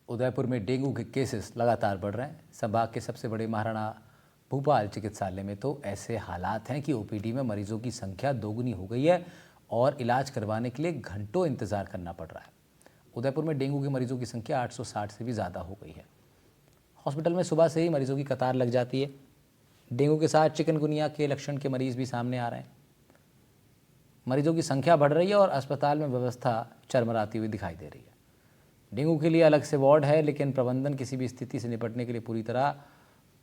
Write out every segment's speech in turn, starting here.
उदयपुर में डेंगू के केसेस लगातार बढ़ रहे हैं। संभाग के सबसे बड़े महाराणा भूपाल चिकित्सालय में तो ऐसे हालात हैं कि ओपीडी में मरीजों की संख्या दोगुनी हो गई है और इलाज करवाने के लिए घंटों इंतजार करना पड़ रहा है। उदयपुर में डेंगू के मरीजों की संख्या 860 से भी ज़्यादा हो गई है। हॉस्पिटल में सुबह से ही मरीजों की कतार लग जाती है। डेंगू के साथ चिकनगुनिया के लक्षण के मरीज भी सामने आ रहे हैं। मरीजों की संख्या बढ़ रही है और अस्पताल में व्यवस्था चरमराती हुई दिखाई दे रही है। डेंगू के लिए अलग से वार्ड है, लेकिन प्रबंधन किसी भी स्थिति से निपटने के लिए पूरी तरह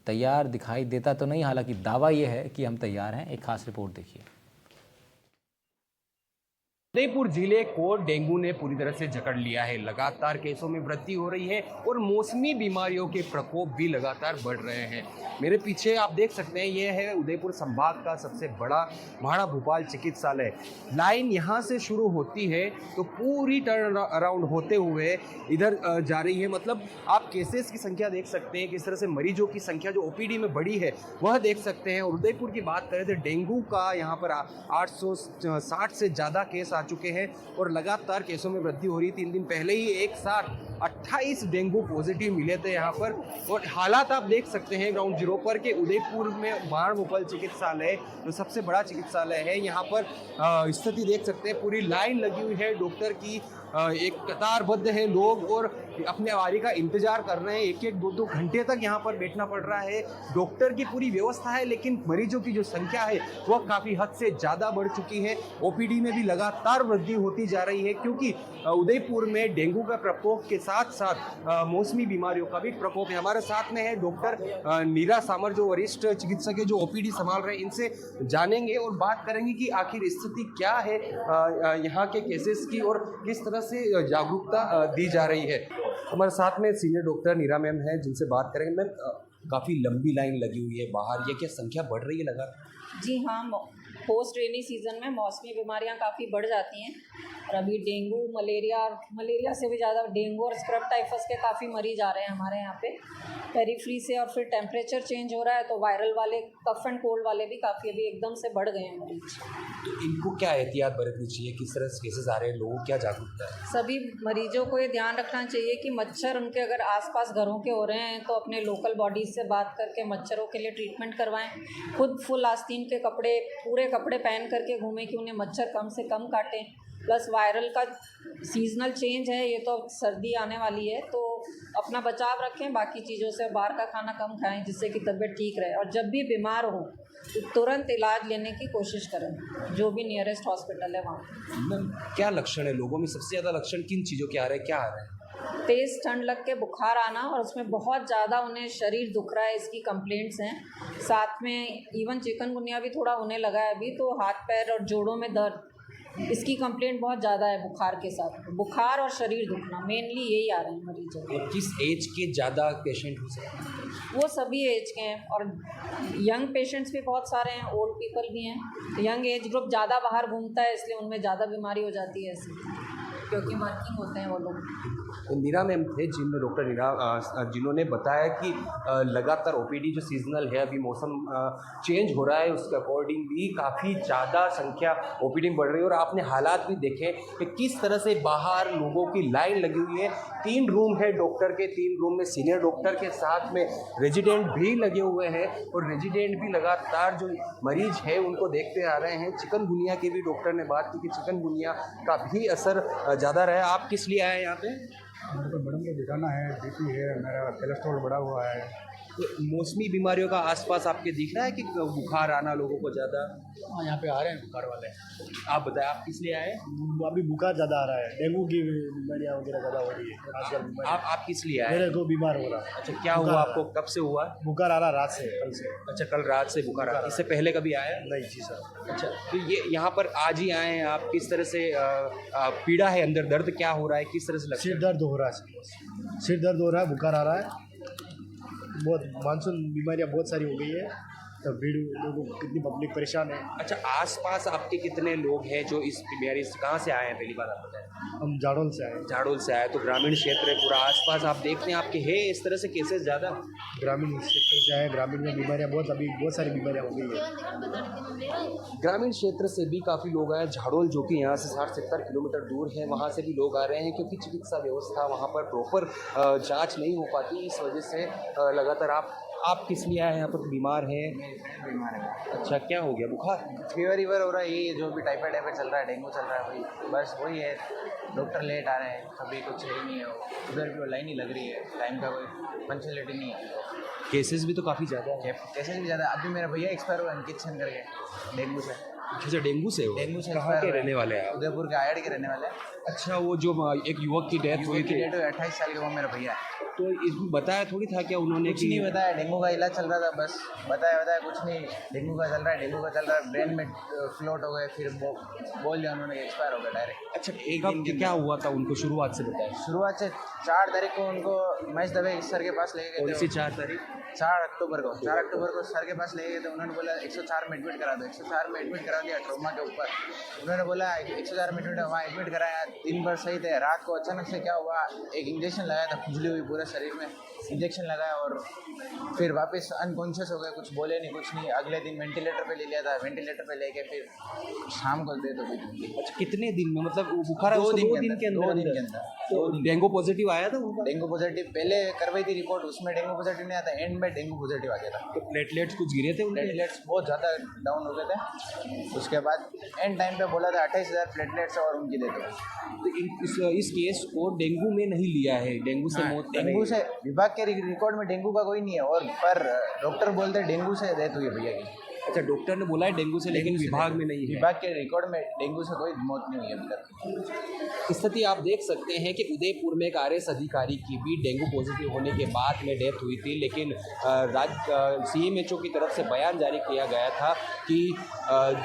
तैयार दिखाई देता तो नहीं। हालांकि दावा यह है कि हम तैयार हैं। एक खास रिपोर्ट देखिए। उदयपुर जिले को डेंगू ने पूरी तरह से जकड़ लिया है। लगातार केसों में वृद्धि हो रही है और मौसमी बीमारियों के प्रकोप भी लगातार बढ़ रहे हैं। मेरे पीछे आप देख सकते हैं, ये है उदयपुर संभाग का सबसे बड़ा महाराणा भूपाल चिकित्सालय। लाइन यहाँ से शुरू होती है तो पूरी टर्न अराउंड होते हुए इधर जा रही है। मतलब आप केसेस की संख्या देख सकते हैं, किस तरह से मरीजों की संख्या जो ओपीडी में बढ़ी है वह देख सकते हैं। और उदयपुर की बात करें तो डेंगू का यहाँ पर 860 से ज़्यादा केस चुके हैं और लगातार केसों में वृद्धि हो रही। 3 दिन पहले ही एक साथ 28 डेंगू पॉजिटिव मिले थे यहाँ पर। और हालात आप देख सकते हैं ग्राउंड जीरो पर के उदयपुर में महाराणा भूपाल चिकित्सालय जो सबसे बड़ा चिकित्सालय है, यहाँ पर स्थिति देख सकते हैं। पूरी लाइन लगी हुई है डॉक्टर की, एक कतारबद्ध है लोग और अपने बारी का इंतजार कर रहे हैं। 1-1, 2-2 घंटे तक यहाँ पर बैठना पड़ रहा है। डॉक्टर की पूरी व्यवस्था है, लेकिन मरीजों की जो संख्या है वह काफ़ी हद से ज़्यादा बढ़ चुकी है। ओपीडी में भी लगातार वृद्धि होती जा रही है, क्योंकि उदयपुर में डेंगू का प्रकोप के साथ साथ मौसमी बीमारियों का भी प्रकोप है। हमारे साथ में है डॉक्टर नीरा सामर, जो वरिष्ठ चिकित्सक है, जो ओपीडी संभाल रहे हैं। इनसे जानेंगे और बात करेंगे कि आखिर स्थिति क्या है यहाँ के केसेस की और किस तरह से जागरूकता दी जा रही है। हमारे साथ में सीनियर डॉक्टर नीरा मैम है, जिनसे बात करेंगे। मैम, काफ़ी लंबी लाइन लगी हुई है बाहर, ये क्या संख्या बढ़ रही है लगातार? जी हाँ, पोस्ट रेनी सीज़न में मौसमी बीमारियां काफ़ी बढ़ जाती हैं और अभी डेंगू, मलेरिया से भी ज़्यादा डेंगू और स्क्रब टाइफस के काफ़ी मरीज आ रहे हैं हमारे यहाँ पे पेरीफ्री से। और फिर टेम्परेचर चेंज हो रहा है तो वायरल वाले, कफ एंड कोल्ड वाले भी काफ़ी अभी एकदम से बढ़ गए हैं मरीज। तो इनको क्या एहतियात बरतनी चाहिए? किस तरह से केसेस आ रहे हैं, लोगों को क्या जागरूकता है? सभी मरीजों को ये ध्यान रखना चाहिए कि मच्छर उनके अगर आसपास घरों के हो रहे हैं तो अपने लोकल बॉडीज से बात करके मच्छरों के लिए ट्रीटमेंट करवाएं। खुद फुल आस्तीन के कपड़े, पूरे कपड़े पहन करके घूमें कि उन्हें मच्छर कम से कम काटें। प्लस वायरल का सीजनल चेंज है, ये तो सर्दी आने वाली है, तो अपना बचाव रखें। बाकी चीज़ों से बाहर का खाना कम खाएं, जिससे कि तबीयत ठीक रहे। और जब भी बीमार हो तो तुरंत इलाज लेने की कोशिश करें, जो भी नियरेस्ट हॉस्पिटल है वहाँ। मैम, क्या लक्षण है लोगों में? सबसे ज़्यादा लक्षण किन चीज़ों के आ रहे हैं, क्या आ रहा है? तेज़ ठंड लग के बुखार आना और उसमें बहुत ज़्यादा उन्हें शरीर दुख रहा है, इसकी कंप्लेंट्स हैं। साथ में इवन चिकनगुनिया भी थोड़ा होने लगा है अभी, तो हाथ पैर और जोड़ों में दर्द, इसकी कंप्लेंट बहुत ज़्यादा है। बुखार के साथ बुखार और शरीर दुखना, मेनली यही आ रहे हैं मरीजों को। और किस एज के ज़्यादा पेशेंट हो सकते हैं? वो सभी एज के हैं और यंग पेशेंट्स भी बहुत सारे हैं, ओल्ड पीपल भी हैं। यंग एज ग्रुप ज़्यादा बाहर घूमता है, इसलिए उनमें ज़्यादा बीमारी हो जाती है ऐसी, क्योंकि वर्किंग होते हैं वो लोग। तो नीरा मैम थे, डॉक्टर नीरा, जिन्होंने बताया कि लगातार ओपीडी जो सीजनल है, अभी मौसम चेंज हो रहा है, उसके अकॉर्डिंग भी काफ़ी ज़्यादा संख्या ओपीडी में बढ़ रही है। और आपने हालात भी देखे कि किस तरह से बाहर लोगों की लाइन लगी हुई है। 3 रूम है डॉक्टर के, 3 रूम में सीनियर डॉक्टर के साथ में रेजिडेंट भी लगे हुए हैं और रेजिडेंट भी लगातार जो मरीज है उनको देखते आ रहे हैं। चिकनगुनिया की भी डॉक्टर ने बात की कि चिकनगुनिया का भी असर ज़्यादा रहा है। आप किस लिए आए यहाँ पे? मेरे को मैडम को दिखाना है, बीपी है, मेरा कोलेस्ट्रॉल बढ़ा हुआ है। तो मौसमी बीमारियों का आसपास आपके दिख रहा है कि बुखार आना लोगों को ज़्यादा? हाँ, यहाँ पे आ रहे हैं बुखार वाले। आप बताएं, आप किस लिए आए? अभी बुखार ज़्यादा आ रहा है, डेंगू की बीमारियाँ वगैरह ज़्यादा हो रही है आजकल। आप किस लिए आए? मेरे को बीमार हो रहा है। अच्छा, क्या हुआ आपको? कब से हुआ? बुखार आ रहा रात से, कल से। अच्छा, कल रात से बुखार आ रहा। इससे पहले कभी आया? नहीं जी सर। अच्छा, तो ये यहाँ पर आज ही आए हैं आप? किस तरह से पीड़ा है अंदर, दर्द क्या हो रहा है, किस तरह से लगता सिर है? दर्द हो रहा है, सिर दर्द हो रहा है, बुखार आ रहा है। बहुत मानसून बीमारियाँ बहुत सारी हो गई है, तो भीड़ लोगों को कितनी पब्लिक परेशान है। अच्छा, आसपास आपके कितने लोग हैं जो इस बीमारी से कहाँ से आए हैं, पहली बात आप बताएं। हम जाडोल से आए। झाड़ोल से आए, तो ग्रामीण क्षेत्र है पूरा, आसपास आप देखते हैं आपके है इस तरह से केसेस ज़्यादा? ग्रामीण सेक्टर से आए। ग्रामीण में बीमारियाँ बहुत सारी बीमारियाँ हो गई है। ग्रामीण क्षेत्र से भी काफ़ी लोग आए। झाड़ोल जो कि यहाँ से 60-70 किलोमीटर दूर है, वहाँ से भी लोग आ रहे हैं क्योंकि चिकित्सा व्यवस्था वहाँ पर प्रॉपर जांच नहीं हो पाती, इस वजह से लगातार आप किस लिए आए यहाँ पर? बीमार हैं? बीमार है, अच्छा, क्या हो गया? बुखार? फीवर हो रहा है, ये जो भी टाइफाइड चल रहा है, डेंगू चल रहा है, वही बस वही है। डॉक्टर लेट आ रहे हैं, कभी कुछ है ही नहीं है, उधर भी लाइन ही लग रही है, टाइम का कोई पंचुअलिटी नहीं है। केसेस भी तो काफ़ी ज़्यादा है। केसेस भी ज़्यादा। अभी मेरा भैया एक्सपायर हुआ अंकित छन करके, डेंगू से। अच्छा, डेंगू से हो? डेंगू से कहाँ के रहने वाले हैं आप? उदयपुर के आयड के रहने वाले हैं। अच्छा, वो जो एक युवक की डेथ हुई थी, 28 साल का वो मेरा भैया है। तो इसमें बताया थोड़ी था क्या उन्होंने? कुछ नहीं बताया, डेंगू का इलाज चल रहा था, बस बताया कुछ नहीं। डेंगू का चल रहा है, ब्रेन में फ्लोट हो गए, फिर बोल दिया उन्होंने, एक्सपायर हो गया डायरेक्ट। अच्छा, एक दिन क्या हुआ था उनको, शुरुआत से बताया। शुरुआत से 4 तारीख को उनको महेश दवे सर के पास ले गए कौन थे। सी 4 तारीख? 4 अक्टूबर को सर के पास ले गए थे। उन्होंने बोला 104 में एडमिट करा दो। 104 में एडमिट करा दिया, ट्रॉमा के ऊपर। उन्होंने बोला 104 में एडमिट, वहाँ एडमिट कराया, दिन भर सही थे। रात को अचानक से क्या हुआ, एक इंजेक्शन लगाया था, खुजली हुई पूरे शरीर में, इंजेक्शन लगाया और फिर वापस अनकॉन्शियस हो गए, कुछ बोले नहीं, कुछ नहीं। अगले दिन वेंटिलेटर पे ले लिया था, वेंटिलेटर पे लेके फिर शाम को दे दो। अच्छा, कितने दिन में, मतलब वो बुखार 2 दिन के अंदर? 2 दिन के अंदर। तो डेंगू पॉजिटिव आया था उनका? डेंगू पॉजिटिव पहले करवाई थी रिपोर्ट, उसमें डेंगू पॉजिटिव नहीं आता, एंड में डेंगू पॉजिटिव आ गया था। तो प्लेटलेट्स कुछ गिरे थे उनके? प्लेटलेट्स बहुत ज़्यादा डाउन हो गए थे। उसके बाद एंड टाइम पे बोला था 28,000 प्लेटलेट्स और उनकी डेथ हो गई। तो इस केस को डेंगू में नहीं लिया है, डेंगू से मौत का डेंगू से विभाग के रिकॉर्ड में डेंगू का कोई नहीं है, और पर डॉक्टर बोलते हैं डेंगू से डेथ हुई है भैया की। अच्छा, डॉक्टर ने बोला है डेंगू से, लेकिन विभाग में नहीं है। विभाग के रिकॉर्ड में डेंगू से कोई मौत नहीं हुई है अभी तक। स्थिति आप देख सकते हैं कि उदयपुर में एक आरएस अधिकारी की भी डेंगू पॉजिटिव होने के बाद में डेथ हुई थी, लेकिन CMHO की तरफ से बयान जारी किया गया था कि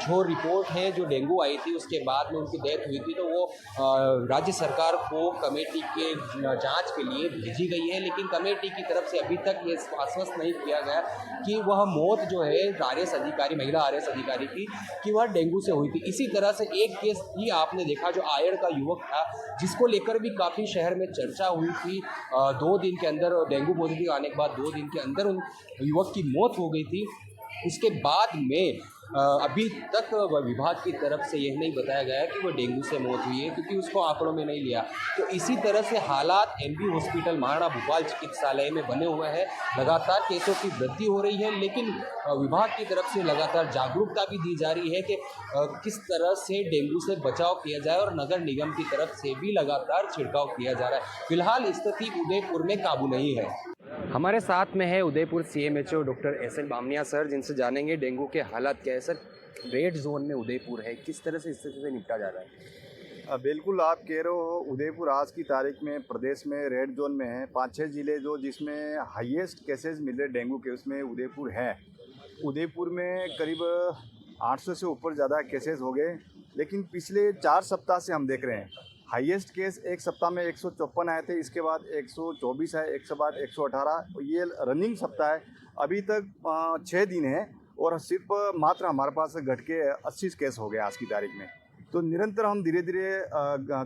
जो रिपोर्ट है, जो डेंगू आई थी उसके बाद में उनकी डेथ हुई थी, तो वो राज्य सरकार को कमेटी के जांच के लिए भेजी गई है, लेकिन कमेटी की तरफ से अभी तक ये आश्वस्त नहीं किया गया कि वह मौत जो है आरएस अधिकारी, महिला आरएस अधिकारी की, कि वह डेंगू से हुई थी। इसी तरह से एक केस भी आपने देखा जो आयड़ का युवक था, जिसको लेकर भी काफ़ी शहर में चर्चा हुई थी। 2 दिन के अंदर डेंगू पॉजिटिव आने के बाद 2 दिन के अंदर उन युवक की मौत हो गई थी। इसके बाद में अभी तक विभाग की तरफ से यह नहीं बताया गया है कि वो डेंगू से मौत हुई है, क्योंकि उसको आंकड़ों में नहीं लिया। तो इसी तरह से हालात MB हॉस्पिटल महाराणा भूपाल चिकित्सालय में बने हुए हैं। लगातार केसों की वृद्धि हो रही है, लेकिन विभाग की तरफ से लगातार जागरूकता भी दी जा रही है कि किस तरह से डेंगू से बचाव किया जाए, और नगर निगम की तरफ से भी लगातार छिड़काव किया जा रहा है। फिलहाल स्थिति उदयपुर में काबू नहीं है। हमारे साथ में है Udaipur CMHO doctor SN Bamania sir, जिनसे जानेंगे डेंगू के हालात क्या है। सर, रेड जोन में उदयपुर है, किस तरह से स्थिति से निपटा जा रहा है? बिल्कुल आप कह रहे हो, उदयपुर आज की तारीख में प्रदेश में रेड जोन में है। 5-6 ज़िले जो जिसमें हाईएस्ट केसेस मिले डेंगू के, उसमें उदयपुर है। उदयपुर में करीब 800 से ऊपर ज़्यादा केसेस हो गए, लेकिन पिछले 4 सप्ताह से हम देख रहे हैं हाईएस्ट केस एक सप्ताह में 154 आए थे, इसके बाद 124 आए, एक बाद 118, ये रनिंग सप्ताह है। अभी तक 6 दिन है और सिर्फ मात्र हमारे पास घट के 80 केस हो गए आज की तारीख में। तो निरंतर हम धीरे धीरे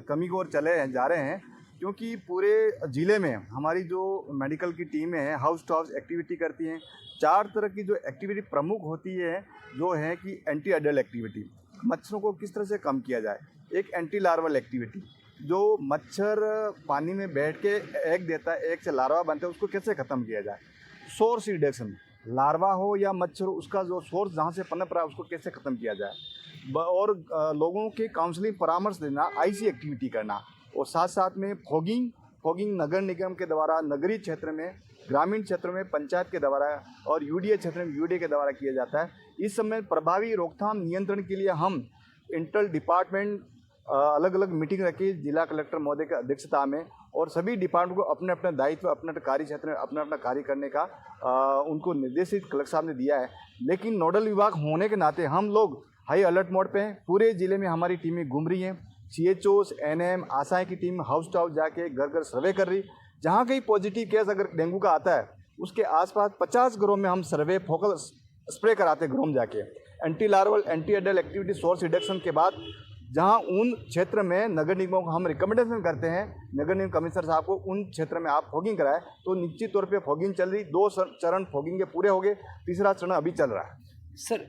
कमी की ओर चले जा रहे हैं, क्योंकि पूरे ज़िले में हमारी जो मेडिकल की टीमें हैं हाउस टू हाउस एक्टिविटी करती हैं। 4 तरह की जो एक्टिविटी प्रमुख होती है, जो है कि एंटी अडल्ट एक्टिविटी, मच्छरों को किस तरह से कम किया जाए। एक एंटी लार्वल एक्टिविटी, जो मच्छर पानी में बैठ के एग देता है, एग से लार्वा बनते हैं, उसको कैसे ख़त्म किया जाए। सोर्स रिडक्शन, लार्वा हो या मच्छर हो, उसका जो सोर्स जहाँ से पनप रहा है उसको कैसे ख़त्म किया जाए। और लोगों के काउंसलिंग परामर्श देना, IC एक्टिविटी करना, और साथ साथ में फॉगिंग नगर निगम के द्वारा नगरीय क्षेत्र में, ग्रामीण क्षेत्र में पंचायत के द्वारा, और UDA क्षेत्र में UDA के द्वारा किया जाता है। इस समय प्रभावी रोकथाम नियंत्रण के लिए हम इंटर डिपार्टमेंट अलग अलग मीटिंग रखी जिला कलेक्टर महोदय की अध्यक्षता में, और सभी डिपार्टमेंट को अपने अपने दायित्व, अपने कार्य क्षेत्र में अपना अपना कार्य करने का उनको निर्देशित कलेक्टर साहब ने दिया है। लेकिन नोडल विभाग होने के नाते हम लोग हाई अलर्ट मोड पे हैं। पूरे ज़िले में हमारी टीमें घूम रही हैं, CHOs, NM, आशाएँ की टीम हाउस टू हाउस जाके घर घर सर्वे कर रही। जहाँ कहीं पॉजिटिव केस अगर डेंगू का आता है, उसके आसपास 50 घरों में हम सर्वे फोकस स्प्रे कराते ग्रोम जाके। Anti larval anti adult activity source reduction के बाद जहां उन क्षेत्र में नगर निगमों को हम रिकमेंडेशन करते हैं, नगर निगम कमिश्नर साहब को, उन क्षेत्र में आप फॉगिंग कराएं, तो निश्चित तौर पे फॉगिंग चल रही। 2 चरण फॉगिंग के पूरे हो गए, तीसरा चरण अभी चल रहा है। सर,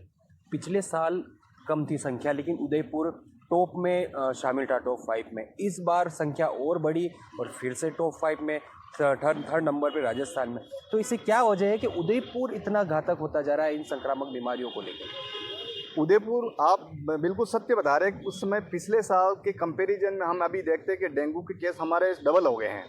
पिछले साल कम थी संख्या, लेकिन उदयपुर टॉप में शामिल था, टॉप 5 में। इस बार संख्या और बढ़ी और फिर से टॉप 5 में, थर्ड नंबर पे राजस्थान में। तो इससे क्या वजह है कि उदयपुर इतना घातक होता जा रहा है इन संक्रामक बीमारियों को लेकर? उदयपुर, आप बिल्कुल सत्य बता रहे हैं। उस समय पिछले साल के कंपैरिजन में हम अभी देखते हैं कि डेंगू के केस हमारे डबल हो गए हैं।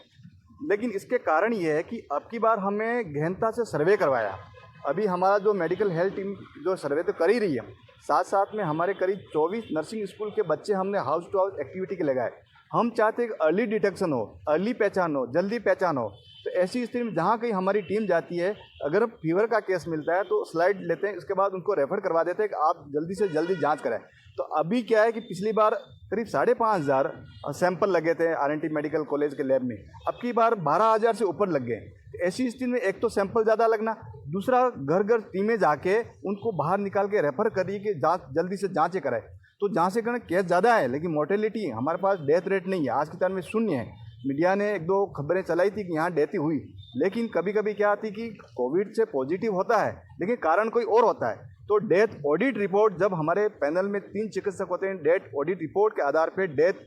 लेकिन इसके कारण ये है कि अब की बार हमें गहनता से सर्वे करवाया। अभी हमारा जो मेडिकल हेल्थ टीम जो सर्वे तो कर ही रही है, साथ साथ में हमारे करीब 24 नर्सिंग स्कूल के बच्चे हमने हाउस टू हाउस एक्टिविटी के लगाए। हम चाहते हैं कि अर्ली डिटेक्शन हो, अर्ली पहचान हो, जल्दी पहचान हो। तो ऐसी स्थिति में जहाँ कहीं हमारी टीम जाती है, अगर फीवर का केस मिलता है तो स्लाइड लेते हैं, इसके बाद उनको रेफर करवा देते हैं कि आप जल्दी से जल्दी जांच करें। तो अभी क्या है कि पिछली बार करीब 5,500 सैंपल लगे थे RNT मेडिकल कॉलेज के लैब में, अब की बार 12,000 से ऊपर लग गए। ऐसी स्थिति में एक तो सैंपल ज़्यादा लगना, दूसरा घर घर टीमें जाके उनको बाहर निकाल के रेफर करिए कि जाँच जल्दी से जाँचें कराएं। तो जहाँ से करना केस ज़्यादा है, लेकिन मोर्टेलिटी हमारे पास डेथ रेट नहीं है, आज की तारीख में शून्य है। मीडिया ने 1-2 खबरें चलाई थी कि यहाँ डेथ हुई, लेकिन कभी कभी क्या आती कि कोविड से पॉजिटिव होता है लेकिन कारण कोई और होता है। तो डेथ ऑडिट रिपोर्ट, जब हमारे पैनल में 3 चिकित्सक होते हैं, डेथ ऑडिट रिपोर्ट के आधार पर डेथ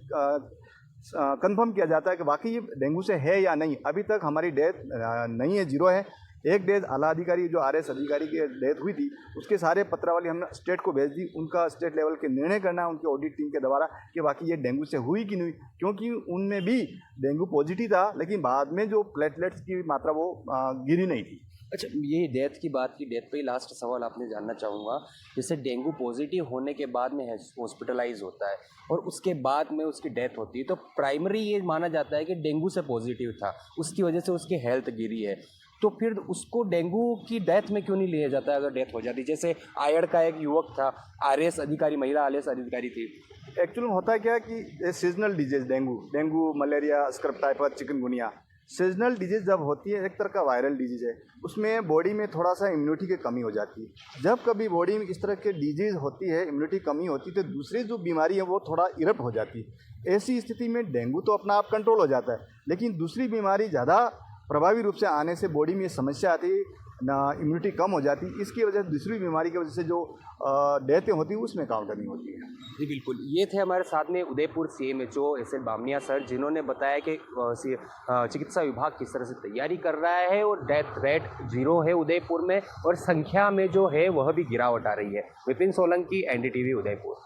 कंफर्म किया जाता है कि वाकई ये डेंगू से है या नहीं। अभी तक हमारी डेथ नहीं है, 0 है। एक डेथ आला अधिकारी जो RS अधिकारी की डेथ हुई थी, उसके सारे पत्रावली हमने स्टेट को भेज दी। उनका स्टेट लेवल के निर्णय करना है उनकी ऑडिट टीम के द्वारा कि वाकई ये डेंगू से हुई कि नहीं, क्योंकि उनमें भी डेंगू पॉजिटिव था, लेकिन बाद में जो प्लेटलेट्स की मात्रा वो गिरी नहीं थी। अच्छा, ये डेथ की बात की, डेथ पे लास्ट सवाल आपने जानना चाहूँगा। जैसे डेंगू पॉजिटिव होने के बाद में हॉस्पिटलाइज होता है और उसके बाद में उसकी डेथ होती है, तो प्राइमरी ये माना जाता है कि डेंगू से पॉजिटिव था, उसकी वजह से उसकी हेल्थ गिरी है। तो फिर उसको डेंगू की डेथ में क्यों नहीं लिया जाता अगर डेथ हो जाती? जैसे आयड़ का एक युवक था, RS अधिकारी, महिला RS अधिकारी थी। एक्चुअली होता है क्या कि seasonal disease, dengue, malaria, scrub typhus, chikungunya, seasonal disease जब होती है, एक तरह का वायरल डिजीज है, उसमें बॉडी में थोड़ा सा इम्यूनिटी की कमी हो जाती है। जब कभी बॉडी में इस तरह के डिजीज होती है, इम्यूनिटी कमी होती है, तो दूसरी जो बीमारी है वो थोड़ा इरप्ट हो जाती है। ऐसी स्थिति में डेंगू तो अपना आप कंट्रोल हो जाता है, लेकिन दूसरी बीमारी ज़्यादा प्रभावी रूप से आने से बॉडी में समस्या आती है, ना इम्यूनिटी कम हो जाती, इसकी वजह से दूसरी बीमारी की वजह से जो डेथें होती हैं उसमें काउंटर नहीं होती है। जी बिल्कुल, ये थे हमारे साथ में Udaipur CMHO SL Bamania sir, जिन्होंने बताया कि चिकित्सा विभाग किस तरह से तैयारी कर रहा है और डेथ रेट 0 है उदयपुर में और संख्या में जो है वह भी गिरावट आ रही है। विपिन सोलंकी, NDTV उदयपुर।